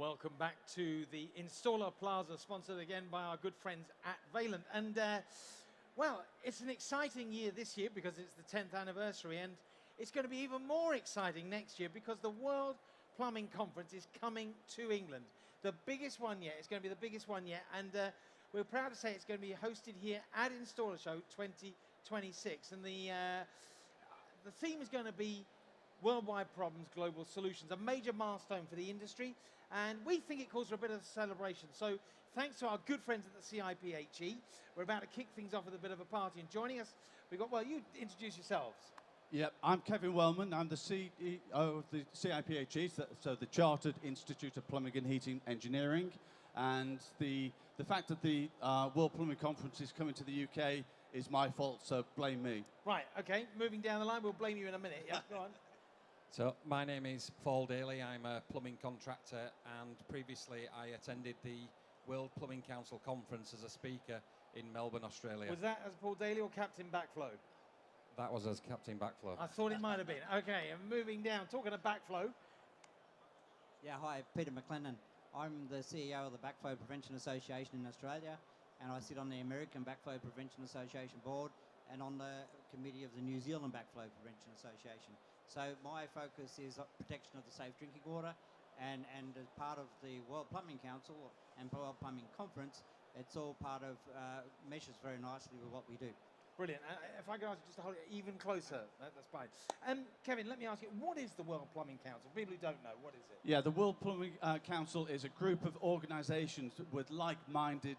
welcome back to the Installer Plaza, sponsored again by our good friends at Valent. And, well, it's an exciting year this year because it's the 10th anniversary, and it's going to be even more exciting next year because the World Plumbing Conference is coming to England. The biggest one yet. It's going to be the biggest one yet, and we're proud to say it's going to be hosted here at InstallerSHOW 2026. And the theme is going to be Worldwide Problems, Global Solutions, a major milestone for the industry, and we think it calls for a bit of a celebration. So thanks to our good friends at the CIPHE, we're about to kick things off with a bit of a party, and joining us, we've got, well, you introduce yourselves. Yep, I'm Kevin Wellman. I'm the CEO of the CIPHE, so the Chartered Institute of Plumbing and Heating Engineering. And the fact that the World Plumbing Conference is coming to the UK is my fault, so blame me. Right, okay, moving down the line, we'll blame you in a minute. Yeah, go on. So my name is Paul Daly. I'm a plumbing contractor, and previously I attended the World Plumbing Council Conference as a speaker in Melbourne, Australia. Was that as Paul Daly or Captain Backflow? That was as Captain Backflow. I thought it might have been. Okay, and moving down, talking of backflow. Yeah, hi, Peter McLennan. I'm the CEO of the Backflow Prevention Association in Australia, and I sit on the American Backflow Prevention Association board and on the committee of the New Zealand Backflow Prevention Association. So my focus is protection of the safe drinking water, and as part of the World Plumbing Council and World Plumbing Conference, it's all part of, meshes very nicely with what we do. Brilliant. If I could ask you just to hold it even closer, that's fine. Kevin, let me ask you, what is the World Plumbing Council? People who don't know, what is it? Yeah, the World Plumbing Council is a group of organisations with like-minded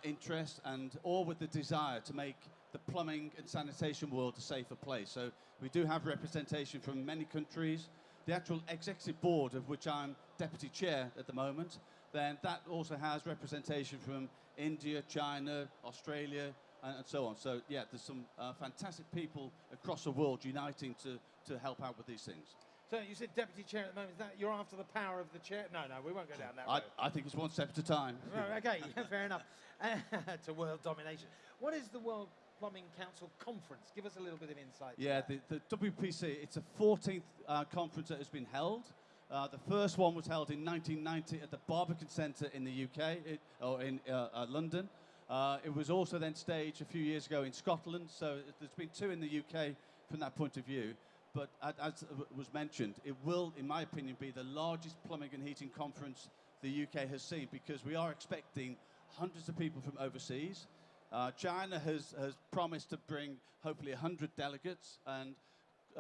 interests and all with the desire to make the plumbing and sanitation world a safer place. So we do have representation from many countries. The actual executive board, of which I'm deputy chair at the moment, then that also has representation from India, China, Australia, and so on. So yeah, there's some fantastic people across the world uniting to help out with these things. So you said deputy chair at the moment. Is that you're after the power of the chair? No, we won't go down that road. I think it's one step at a time. Right, okay, yeah, fair enough. To world domination. What is the World Plumbing Council Conference? Give us a little bit of insight. Yeah, the WPC, it's a 14th conference that has been held. The first one was held in 1990 at the Barbican Centre in the UK, or in London. It was also then staged a few years ago in Scotland, so there's been two in the UK from that point of view. But as was mentioned, it will, in my opinion, be the largest plumbing and heating conference the UK has seen, because we are expecting hundreds of people from overseas. China has promised to bring hopefully 100 delegates, and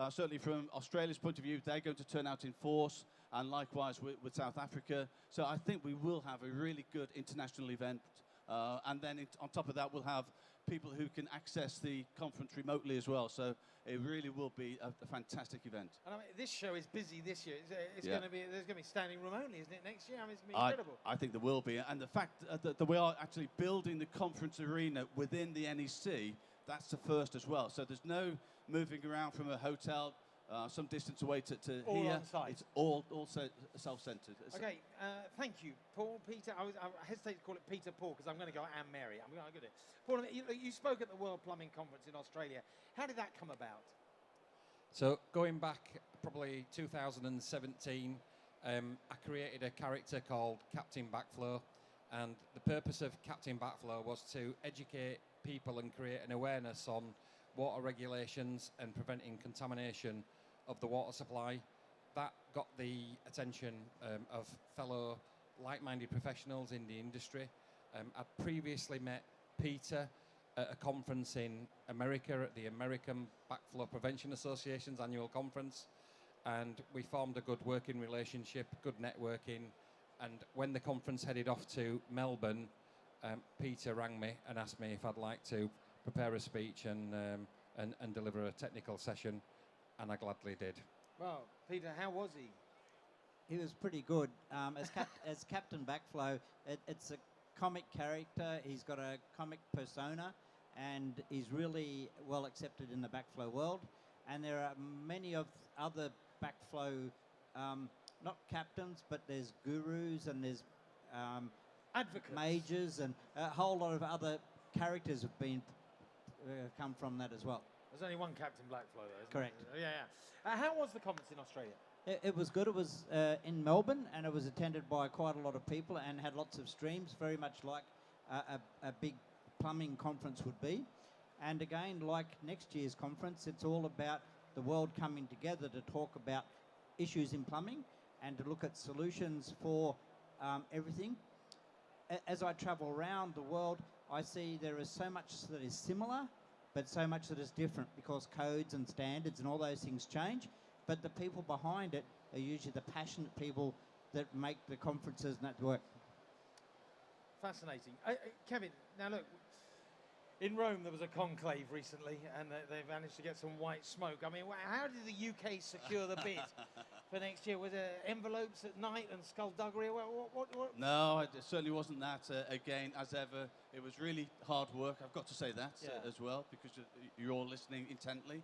certainly from Australia's point of view, they're going to turn out in force, and likewise with South Africa. So I think we will have a really good international event. And then on top of that, we'll have people who can access the conference remotely as well. So it really will be a fantastic event. And I mean, this show is busy this year. It's going to be, there's going to be standing room only, isn't it, next year? I mean, it's going to be incredible. I think there will be. And the fact that we are actually building the conference arena within the NEC, that's the first as well. So there's no moving around from a hotel some distance away to all here. On site. It's all self-centered. Okay, thank you, Paul, Peter. I hesitate to call it Peter Paul because I'm going to go Anne Mary. I'm going to do it. Paul, you spoke at the World Plumbing Conference in Australia. How did that come about? So going back probably 2017, I created a character called Captain Backflow, and the purpose of Captain Backflow was to educate people and create an awareness on water regulations and preventing contamination of the water supply. That got the attention of fellow like-minded professionals in the industry. I'd previously met Peter at a conference in America at the American Backflow Prevention Association's annual conference, and we formed a good working relationship, good networking, and when the conference headed off to Melbourne, Peter rang me and asked me if I'd like to prepare a speech and deliver a technical session, and I gladly did. Well, Peter, how was he? He was pretty good. As Captain Backflow, it's a comic character. He's got a comic persona, and he's really well accepted in the backflow world. And there are many of other backflow, not captains, but there's gurus and there's advocates, majors, and a whole lot of other characters have been come from that as well. There's only one Captain Blackflow, though, isn't Correct. there? Yeah. How was the conference in Australia? It was good. It was in Melbourne, and it was attended by quite a lot of people and had lots of streams, very much like a big plumbing conference would be. And again, like next year's conference, it's all about the world coming together to talk about issues in plumbing and to look at solutions for everything. As I travel around the world, I see there is so much that is similar, but so much that is different because codes and standards and all those things change. But the people behind it are usually the passionate people that make the conferences and that work. Fascinating. Kevin, now look, in Rome there was a conclave recently and they managed to get some white smoke. I mean, how did the UK secure the bid for next year? Was there envelopes at night and skullduggery? What? No, it certainly wasn't that. Again, as ever, it was really hard work. I've got to say that as well, because you're all listening intently.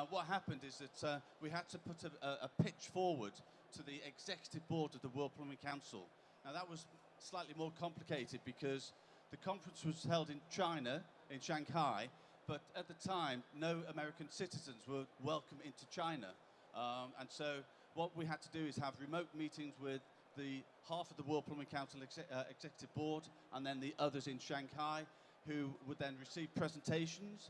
What happened is that we had to put a pitch forward to the executive board of the World Plumbing Council. Now, that was slightly more complicated because the conference was held in China, in Shanghai, but at the time, no American citizens were welcome into China. And so what we had to do is have remote meetings with the half of the World Plumbing Council executive board and then the others in Shanghai, who would then receive presentations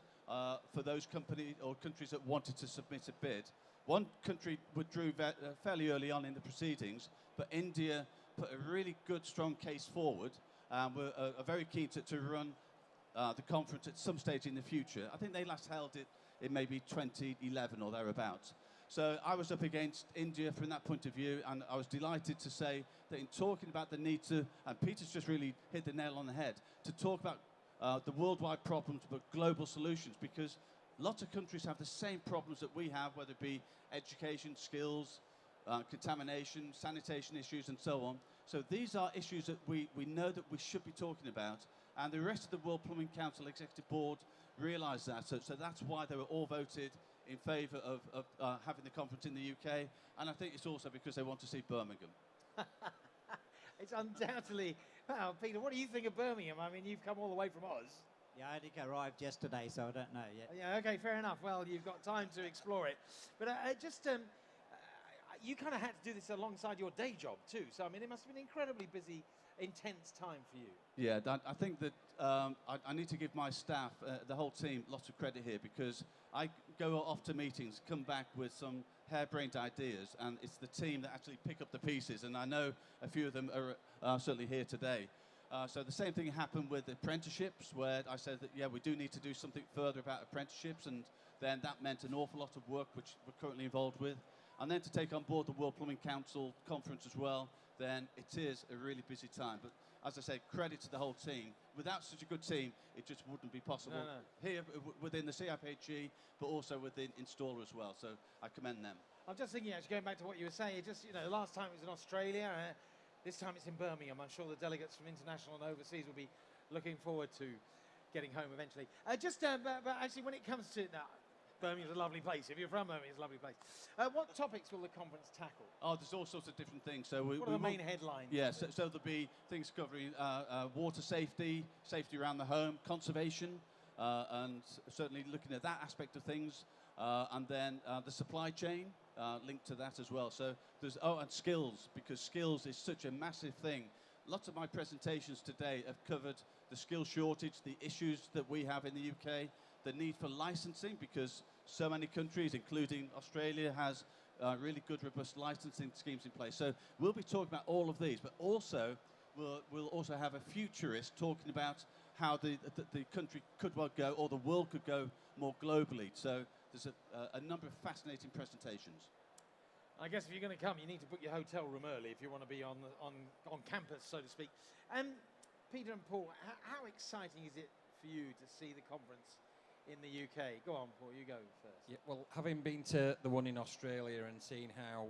for those companies or countries that wanted to submit a bid. One country withdrew fairly early on in the proceedings, but India put a really good, strong case forward. We're very keen to run the conference at some stage in the future. I think they last held it in maybe 2011 or thereabouts. So I was up against India from that point of view, and I was delighted to say that in talking about the need to, and Peter's just really hit the nail on the head, to talk about the worldwide problems but global solutions, because lots of countries have the same problems that we have, whether it be education, skills, contamination, sanitation issues, and so on. So these are issues that we know that we should be talking about, and the rest of the World Plumbing Council Executive Board realised that. So that's why they were all voted in favour of having the conference in the UK, and I think it's also because they want to see Birmingham. It's undoubtedly... Well, Peter, what do you think of Birmingham? I mean, you've come all the way from Oz. Yeah, I think I arrived yesterday, so I don't know yet. Yeah, okay, fair enough. Well, you've got time to explore it. But you kind of had to do this alongside your day job too. So, I mean, it must have been an incredibly busy, intense time for you. Yeah, I think that I need to give my staff, the whole team, lots of credit here, because I go off to meetings, come back with some harebrained ideas, and it's the team that actually pick up the pieces, and I know a few of them are certainly here today. So the same thing happened with apprenticeships, where I said that, yeah, we do need to do something further about apprenticeships, and then that meant an awful lot of work, which we're currently involved with. And then to take on board the World Plumbing Council conference as well, then it is a really busy time. But as I say, credit to the whole team. Without such a good team, it just wouldn't be possible. No. Here, within the CIPHE, but also within Installer as well. So I commend them. I'm just thinking, actually, going back to what you were saying, just, you know, the last time it was in Australia, this time it's in Birmingham. I'm sure the delegates from international and overseas will be looking forward to getting home eventually. But actually, when it comes to... Now, Birmingham's a lovely place. If you're from Birmingham, it's a lovely place. What topics will the conference tackle? Oh, there's all sorts of different things. So what are the main headlines? Yeah, so there'll be things covering water safety, safety around the home, conservation, and certainly looking at that aspect of things. And then the supply chain linked to that as well. So there's, and skills, because skills is such a massive thing. Lots of my presentations today have covered the skill shortage, the issues that we have in the UK, the need for licensing, because so many countries, including Australia, has really good, robust licensing schemes in place. So we'll be talking about all of these, but also we'll also have a futurist talking about how the country could well go, or the world could go more globally. So there's a number of fascinating presentations. I guess if you're going to come, you need to book your hotel room early if you want to be on campus, so to speak. Peter and Paul, how exciting is it for you to see the conference in the UK? Go on, Paul, you go first. Yeah, well, having been to the one in Australia and seen how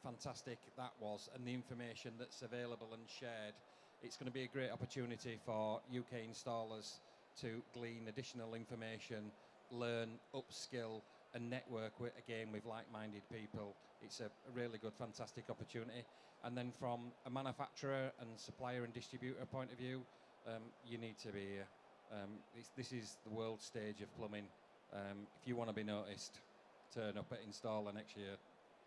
fantastic that was, and the information that's available and shared, it's going to be a great opportunity for UK installers to glean additional information, learn, upskill, and network with like-minded people. It's a really good, fantastic opportunity. And then from a manufacturer and supplier and distributor point of view, you need to be here. This is the world stage of plumbing. If you want to be noticed, turn up at Installer next year.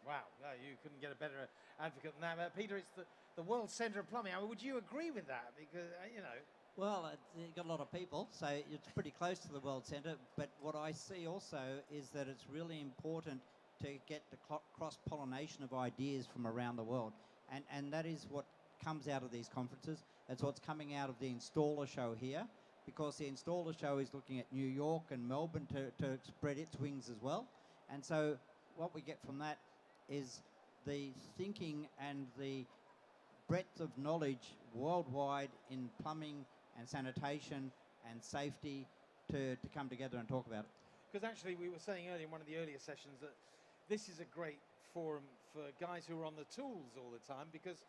Wow, no, you couldn't get a better advocate than that. Peter, it's the world centre of plumbing. I mean, would you agree with that? Because, you know... Well, you've got a lot of people, so it's pretty close to the World Centre. But what I see also is that it's really important to get the cross-pollination of ideas from around the world. And that is what comes out of these conferences. That's what's coming out of the InstallerSHOW here, because the InstallerSHOW is looking at New York and Melbourne to spread its wings as well. And so what we get from that is the thinking and the breadth of knowledge worldwide in plumbing and sanitation and safety to come together and talk about it. Because actually we were saying earlier in one of the earlier sessions that this is a great forum for guys who are on the tools all the time, because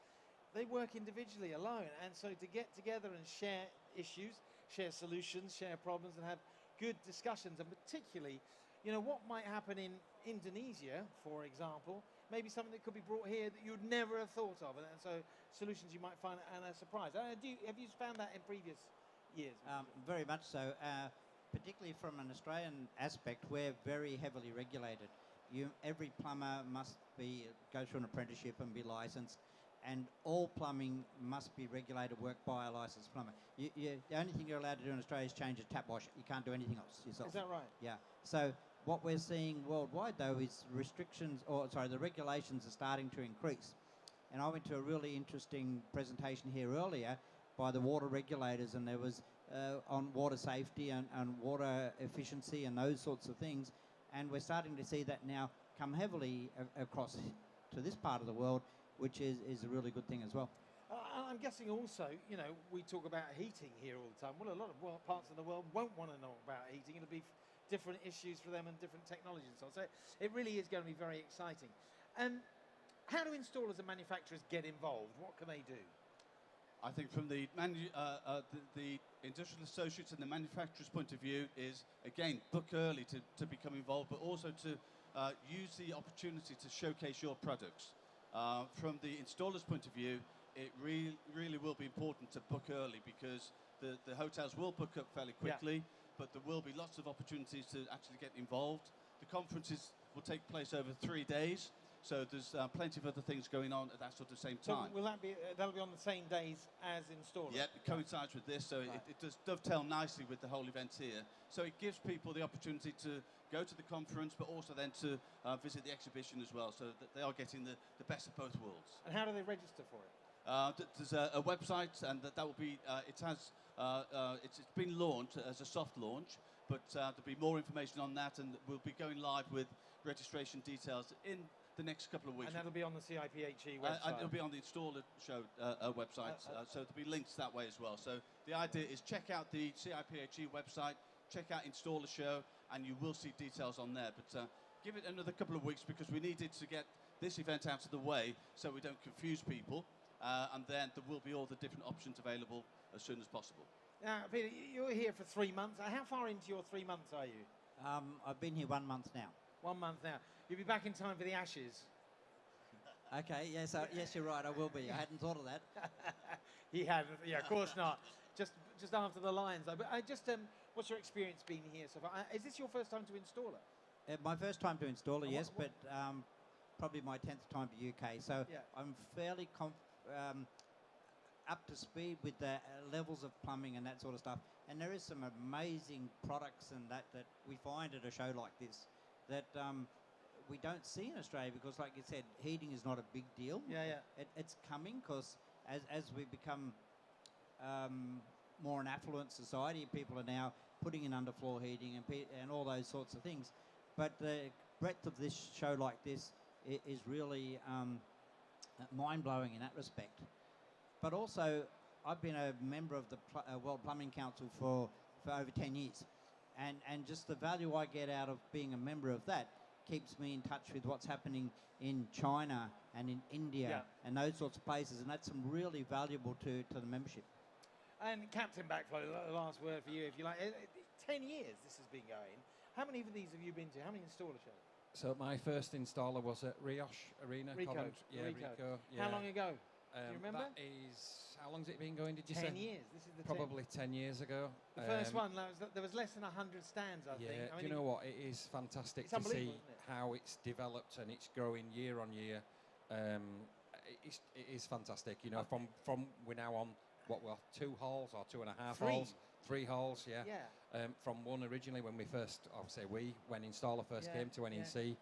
they work individually alone, and so to get together and share issues, share solutions, share problems, and have good discussions, and particularly, you know, what might happen in Indonesia, for example, maybe something that could be brought here that you'd never have thought of, and so solutions you might find and a surprise. Have you found that in previous years? Very much so. Particularly from an Australian aspect, we're very heavily regulated. Every plumber must go through an apprenticeship and be licensed, and all plumbing must be regulated work by a licensed plumber. The only thing you're allowed to do in Australia is change a tap washer. You can't do anything else yourself. Is that right? Yeah. So what we're seeing worldwide, though, is the regulations are starting to increase. And I went to a really interesting presentation here earlier by the water regulators, and there was on water safety and water efficiency and those sorts of things. And we're starting to see that now come heavily across to this part of the world, which is a really good thing as well. I'm guessing also, you know, we talk about heating here all the time. Well, a lot of parts of the world won't want to know about heating. It'll be different issues for them and different technologies and so on. So it really is going to be very exciting. How do installers and manufacturers get involved? What can they do? I think from the industrial associates and the manufacturer's point of view is, again, book early to become involved, but also to use the opportunity to showcase your products. From the installer's point of view, it really will be important to book early, because the hotels will book up fairly quickly, but there will be lots of opportunities to actually get involved. The conferences will take place over 3 days, so there's plenty of other things going on at that sort of same time. So will that be, that'll be on the same days as installers? Yeah, it coincides with this, so right. it does dovetail nicely with the whole event here. So it gives people the opportunity to go to the conference, but also then to visit the exhibition as well, so that they are getting the best of both worlds. And how do they register for it? There's a website, and that will be, it's been launched as a soft launch, but there'll be more information on that, and we'll be going live with registration details in the next couple of weeks. And that'll be on the CIPHE website? And it'll be on the InstallerSHOW website, so there'll be links that way as well. So the idea is check out the CIPHE website, check out InstallerSHOW, and you will see details on there. But give it another couple of weeks, because we needed to get this event out of the way so we don't confuse people, and then there will be all the different options available as soon as possible. Now, Peter, you're here for 3 months. How far into your 3 months are you? I've been here 1 month now. 1 month now. You'll be back in time for the Ashes. Okay, yes, yes, you're right, I will be. I hadn't thought of that. He hadn't, yeah, of course not. Just after the Lions, though. But what's your experience been here so far? Is this your first time to installer? My first time to installer, yes, but probably my 10th time to UK. So yeah. I'm fairly up to speed with the levels of plumbing and that sort of stuff. And there is some amazing products and that we find at a show like this that we don't see in Australia, because, like you said, heating is not a big deal. Yeah, yeah. It's coming, because as we become more an affluent society, people are now putting in underfloor heating and all those sorts of things. But the breadth of this show like this is really mind-blowing in that respect. But also, I've been a member of the World Plumbing Council for over 10 years. And just the value I get out of being a member of that keeps me in touch with what's happening in China and in India and those sorts of places. And that's really valuable to the membership. And Captain Backflow, the last word for you, if you like. 10 years this has been going. How many of these have you been to? How many installer shows? So my first installer was at Rioche Arena Rico. College. Yeah, Rico. Yeah. How long ago? Do you remember? That is, how how long's it been going, did you say? 10 years. This is the Probably 10 years ago. The first one, there was less than 100 stands, I think. Yeah, I do you know what? It is fantastic it's to see unbelievable, isn't it? how it's developed and it's growing year on year. It is fantastic. You know, from we're now on what, well, 2 halls or 2.5 Three. halls, 3 halls, yeah. Yeah. From one originally when we first, when Installer first Yeah, came to NEC.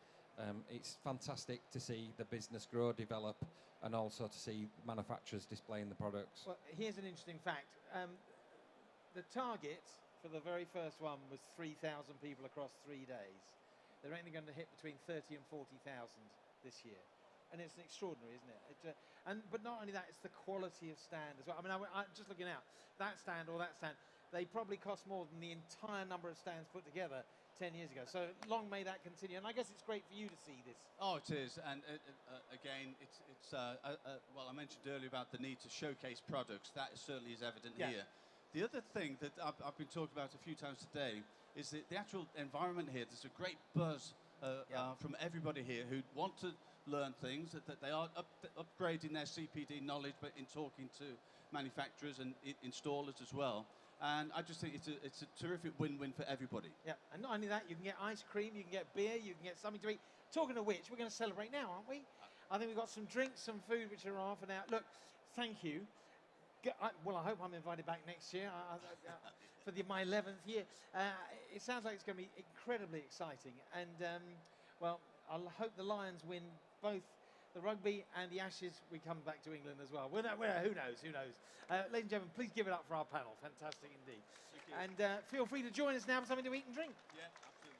It's fantastic to see the business grow, develop, and also to see manufacturers displaying the products. Well, here's an interesting fact. The target for the very first one was 3,000 people across 3 days. They're only going to hit between 30 and 40,000 this year. And it's extraordinary, isn't it? But not only that, it's the quality of stand as well. I mean, I'm just looking out, that stand or that stand, they probably cost more than the entire number of stands put together 10 years ago. So long may that continue. And I guess it's great for you to see this. Oh, it is. And again, well, I mentioned earlier about the need to showcase products. That certainly is evident here. The other thing that I've been talking about a few times today is that the actual environment here. There's a great buzz from everybody here who want to learn things, that they are upgrading their CPD knowledge, but in talking to manufacturers and installers as well. And I just think it's a terrific win-win for everybody. Yeah, and not only that, you can get ice cream, you can get beer, you can get something to eat. Talking of which, we're going to celebrate now, aren't we? I think we've got some drinks, some food, which are off and out. Look, thank you. Well, I hope I'm invited back next year for my 11th year. It sounds like it's going to be incredibly exciting. And, well, I hope the Lions win both the rugby and the Ashes. We come back to England as well. Who knows? Ladies and gentlemen, please give it up for our panel. Fantastic indeed. And feel free to join us now for something to eat and drink. Yeah.